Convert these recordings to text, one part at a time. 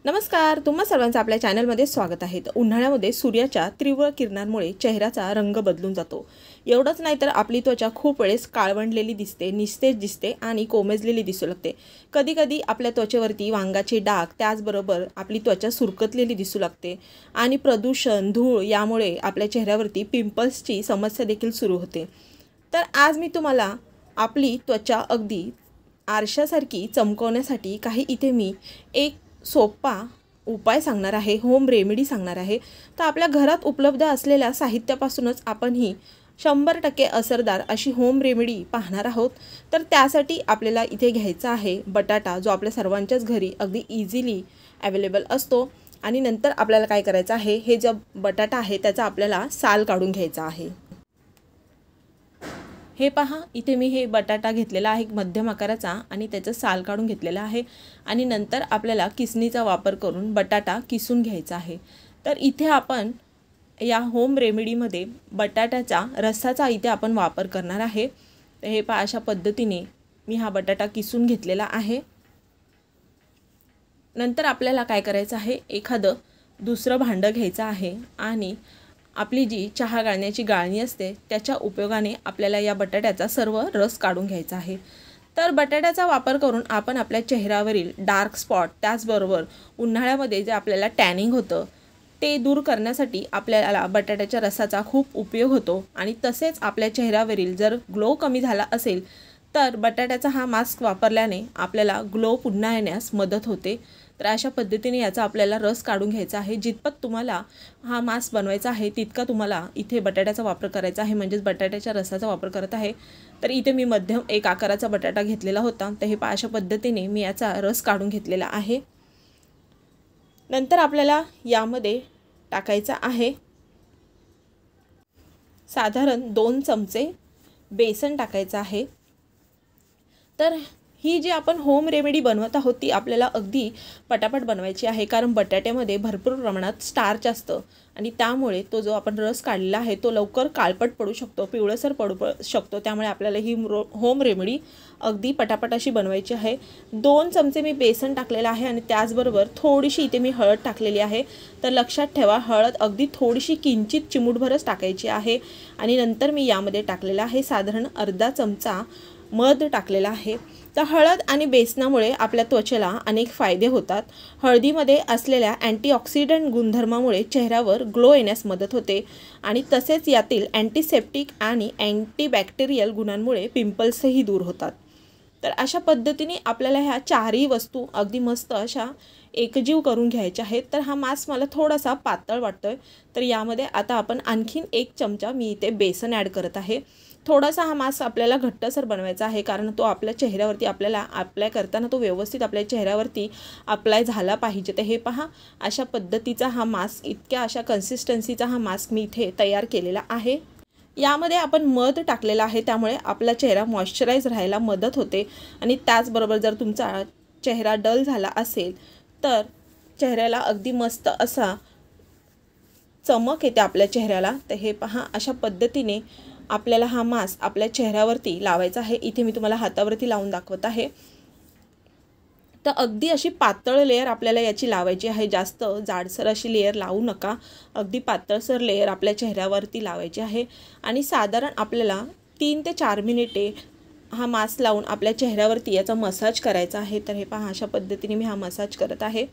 नमस्कार, तुम्हा सर्वांचं आपल्या चॅनलमध्ये स्वागत आहे। उन्हाळ्यामध्ये सूर्याच्या तीव्र किरणांमुळे चेहऱ्याचा रंग बदलून जातो। एवढंच नाही तर आपली त्वचा खूप वेळेस काळवंडलेली दिसते, निस्तेज दिसते आणि कोमेजलेली दिसू लागते। कधी-कधी आपल्या त्वचेवरती वांगाचे डाग, त्याचबरोबर आपली त्वचा सुरकतलेली दिसू लागते आणि प्रदूषण, धूळ यामुळे आपल्या चेहऱ्यावरती पिंपल्सची समस्या देखील सुरू होते। तर आज मी तुम्हाला आपली त्वचा अगदी आरशासारखी चमकवण्यासाठी काही इथे मी एक सोपा उपाय सांगणार आहे, होम रेमेडी सांगणार आहे। तर आपल्या घरात उपलब्ध असलेल्या साहित्यापासूनच आपण ही 100% असरदार अशी होम रेमेडी पाहणार आहोत। तर त्यासाठी आपल्याला इथे घ्यायचा आहे बटाटा, जो आपल्या सर्वांच्याच घरी अगदी इझिली अवेलेबल असतो। आणि नंतर आपल्याला काय करायचं आहे, हे जो बटाटा आहे त्याचा आपल्याला साल काढून घ्यायचा आहे। हे पहा, इथे मी हे बटाटा घेतलेला आहे मध्यम आकाराचा आणि त्याचं साल काढून घेतलेला आहे। आणि नंतर आपल्याला किसणीचा वापर करून बटाटा किसून घ्यायचा आहे। तर इथे आपण या होम रेमेडीमध्ये बटाट्याचा रसाचा इथे आपण वापर करणार आहे। तर हे पहा, अशा पद्धतीने मी हा बटाटा किसून घेतलेला आहे। नंतर आपल्याला काय करायचं आहे, एखादं दुसरं भांडं घ्यायचं आहे आणि आपली जी चहा गाळण्याची गाळणी असते त्याच्या उपयोगाने आपल्याला या बटाट्याचा सर्व रस काढून घ्यायचा आहे। तर बटाट्याचा वापर करून आपण आपल्या चेहऱ्यावरील डार्क स्पॉट, त्याचबरोबर उन्हाळ्यामध्ये जे आपल्याला टॅनिंग होतं ते दूर करण्यासाठी आपल्याला बटाट्याच्या रसाचा खूप उपयोग होतो। आणि तसेच आपल्या चेहऱ्यावरील जर ग्लो कमी झाला असेल तर बटाट्याचा हा मास्क वापरल्याने आपल्याला ग्लो पुन्हा येण्यास मदत होते। तर अशा पद्धतीने याचा आपल्याला रस काढून घ्यायचा आहे। जितपत तुम्हाला हा मास्क बनवायचा आहे तितका तुम्हाला इथे बटाट्याचा वापर करायचा आहे, म्हणजेच बटाट्याच्या रसाचा वापर करत आहे। तर इथे मी मध्यम एक आकाराचा बटाटा घेतलेला होता। तर हे अशा पद्धतीने मी याचा रस काढून घेतलेला आहे। नंतर आपल्याला यामध्ये टाकायचा आहे साधारण 2 चमचे बेसन टाकायचं आहे। तर ही जी आपण होम रेमेडी बनवत आहोत ती आपल्याला अगदी पटापट बनवायची आहे, कारण बटाट्यामध्ये भरपूर प्रमाणात स्टार्च असतं आणि त्यामुळे तो जो आपण रस काढलेला आहे तो लवकर काळपट पडू शकतो, पिवळसर पडू शकतो। त्यामुळे आपल्याला ही होम रेमेडी अगदी पटापट अशी बनवायची आहे। 2 चमचे मी बेसन टाकलेलं आहे आणि त्याचबरोबर थोडीशी इथे मी हळद टाकलेली आहे। तर लक्षात ठेवा, हळद अगदी थोडीशी किंचित चिमूटभरच टाकायची आहे। आणि नंतर मी यामध्ये टाकलेला आहे साधारण अर्धा चमचा मध टाकलेला आहे। तर हळद आणि बेसनामुळे आपल्या त्वचेला अनेक फायदे होतात। हळदीमध्ये असलेल्या अँटीऑक्सिडंट गुणधर्मामुळे चेहऱ्यावर ग्लो येण्यास मदत होते आणि तसेच यातील अँटीसेप्टिक आणि अँटीबॅक्टेरियल गुणांमुळे पिंपल्सही दूर होतात। तर अशा पद्धतीने आपल्याला ह्या चारही वस्तू अगदी मस्त अशा एकजीव करून घ्यायच्या आहेत। तर हा मास्क मला थोडासा पातळ वाटतोय, तर यामध्ये आता आपण आणखीन 1 चमचा मी इथे बेसन ॲड करत आहे। थोडासा हा मास्क आपल्याला घट्टसर बनवायचा आहे, कारण तो आपल्या चेहऱ्यावरती आपल्याला अप्लाय करताना तो व्यवस्थित आपल्या चेहऱ्यावरती अप्लाय झाला पाहिजे। तर हे पहा, अशा पद्धतीचा हा मास्क, इतक्या अशा कन्सिस्टन्सीचा हा मास्क मी इथे तयार केलेला आहे। यामध्ये आपण मध टाकलेला आहे, त्यामुळे आपला चेहरा मॉइश्चराइज राहायला मदत होते। आणि त्याचबरोबर जर तुमचा चेहरा डल झाला असेल तर चेहऱ्याला अगदी मस्त असा चमक येते आपल्या चेहऱ्याला। तर हे पहा, अशा पद्धतीने आपल्याला हा मास्क आपल्या चेहऱ्यावरती लावायचा आहे। इथे मी तुम्हाला हातावरती लावून दाखवत आहे। तर अगदी अशी पातळ लेयर आपल्याला याची लावायची आहे, जास्त जाडसर अशी लेयर लावू नका, अगदी पातळसर लेयर आपल्या चेहऱ्यावरती लावायची आहे। आणि साधारण आपल्याला 3 ते 4 मिनिटे हा मास्क लावून आपल्या चेहऱ्यावरती याचा मसाज करायचा आहे। तर हे पहा, अशा पद्धतीने मी हा मसाज करत आहे।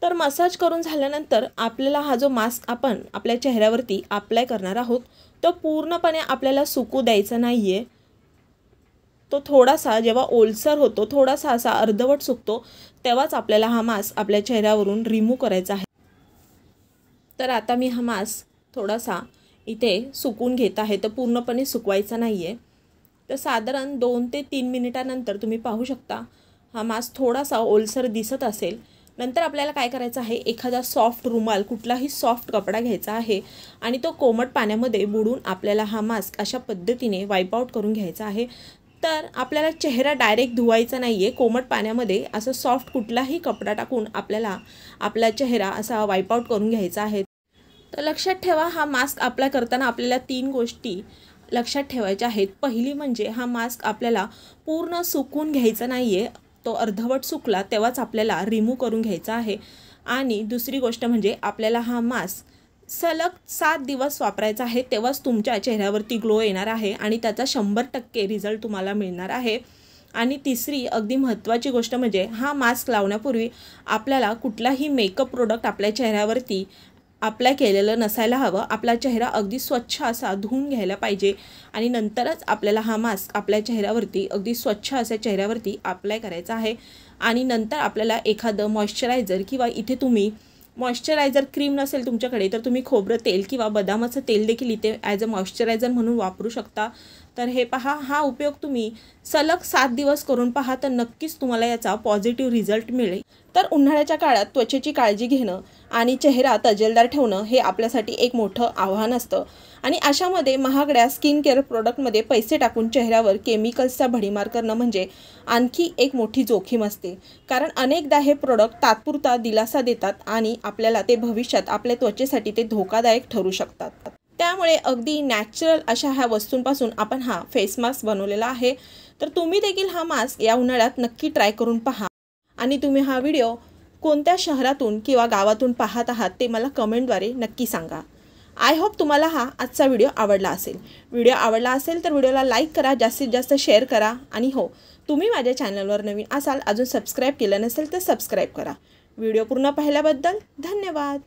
तर मसाज करून झाल्यानंतर आपल्याला हा जो मास्क आपण आपल्या चेहऱ्यावरती अप्लाय करणार आहोत तो पूर्णपणे आपल्याला सुकू द्यायचा नाही आहे। तो थोडासा जेव्हा ओलसर होतो, थोडासा असा अर्धवट सुकतो, तेव्हाच आपल्याला हा मास्क आपल्या चेहऱ्यावरून रिमूव्ह करायचा आहे। तर आता मी हा मास्क थोडासा इथे सुकून घेत आहे, तर पूर्णपणे सुकवायचा नाही आहे। तर साधारण 2 ते 3 मिनिटानंतर तुम्ही पाहू शकता हा मास्क थोडासा ओलसर दिसत असेल। नंतर आपल्याला काय करायचं आहे, एखादा सॉफ्ट रुमाल, कुठलाही सॉफ्ट कपडा घ्यायचा आहे आणि तो कोमट पाण्यामध्ये बुडून आपल्याला हा मास्क अशा पद्धतीने वाईप आउट करून घ्यायचा आहे। तर आपल्याला चेहरा डायरेक्ट धुवायचा नाही आहे, कोमट पाण्यामध्ये असं सॉफ्ट कुठलाही कपडा टाकून आपल्याला आपला चेहरा असा वाईप आउट करून घ्यायचा आहे। तर लक्षात ठेवा, हा मास्क अप्लाय करताना आपल्याला 3 गोष्टी लक्षात ठेवायच्या आहेत। पहिली म्हणजे हा मास्क आपल्याला पूर्ण सुकून घ्यायचा नाही आहे, तो अर्धवट सुकला तेव्हाच आपल्याला रिमूव्ह करून घ्यायचा आहे। आणि दुसरी गोष्ट म्हणजे आपल्याला हा मास्क सलग 7 दिवस वापरायचा आहे, तेव्हाच तुमच्या चेहऱ्यावरती ग्लो येणार आहे आणि त्याचा 100% रिझल्ट तुम्हाला मिळणार आहे। आणि तिसरी अगदी महत्त्वाची गोष्ट म्हणजे हा मास्क लावण्यापूर्वी आपल्याला कुठलाही मेकअप प्रोडक्ट आपल्या चेहऱ्यावरती अप्लाय केलेलं नसायला हवं। आपला चेहरा अगदी स्वच्छ असा धुवून घ्यायला पाहिजे आणि नंतरच आपल्याला हा मास्क आपल्या चेहऱ्यावरती अगदी स्वच्छ अशा चेहऱ्यावरती अप्लाय करायचा आहे। आणि नंतर आपल्याला एखादं मॉइश्चरायझर किंवा इथे तुम्ही मॉइश्चरायझर क्रीम नसेल तुमच्याकडे तर तुम्ही खोबरं तेल किंवा बदामाचं तेल देखील इथे ॲज अ मॉइश्चरायझर म्हणून वापरू शकता। तर हे पहा, हा उपयोग तुम्ही सलग 7 दिवस करून पहा, तर नक्कीच तुम्हाला याचा पॉझिटिव्ह रिझल्ट मिळेल। तर उन्हाळ्याच्या काळात त्वचेची काळजी घेणं आणि चेहरा तजेलदार ठेवणं हे आपल्यासाठी एक मोठं आव्हान असतं आणि अशामध्ये महागड्या स्किन केअर प्रोडक्टमध्ये पैसे टाकून चेहऱ्यावर केमिकल्सचा भडीमार करणं म्हणजे आणखी एक मोठी जोखीम असते। कारण अनेकदा हे प्रोडक्ट तात्पुरता दिलासा देतात आणि आपल्याला ते भविष्यात आपल्या त्वचेसाठी ते धोकादायक ठरू शकतात। त्यामुळे अगदी नॅचरल अशा ह्या वस्तूंपासून आपण हा फेस मास्क बनवलेला आहे। तर तुम्ही देखील हा मास्क या उन्हाळ्यात नक्की ट्राय करून पहा आणि तुम्ही हा व्हिडिओ कोणत्या शहरातून किंवा गावातून पाहत आहात ते मला कमेंटद्वारे नक्की सांगा। आय होप तुम्हाला हा आजचा व्हिडिओ आवडला असेल। व्हिडिओ आवडला असेल तर व्हिडिओला लाईक करा, जास्तीत जास्त शेअर करा आणि हो, तुम्ही माझ्या चॅनलवर नवीन असाल, अजून सबस्क्राईब केलं नसेल तर सबस्क्राईब करा। व्हिडिओ पूर्ण पाहिल्याबद्दल धन्यवाद।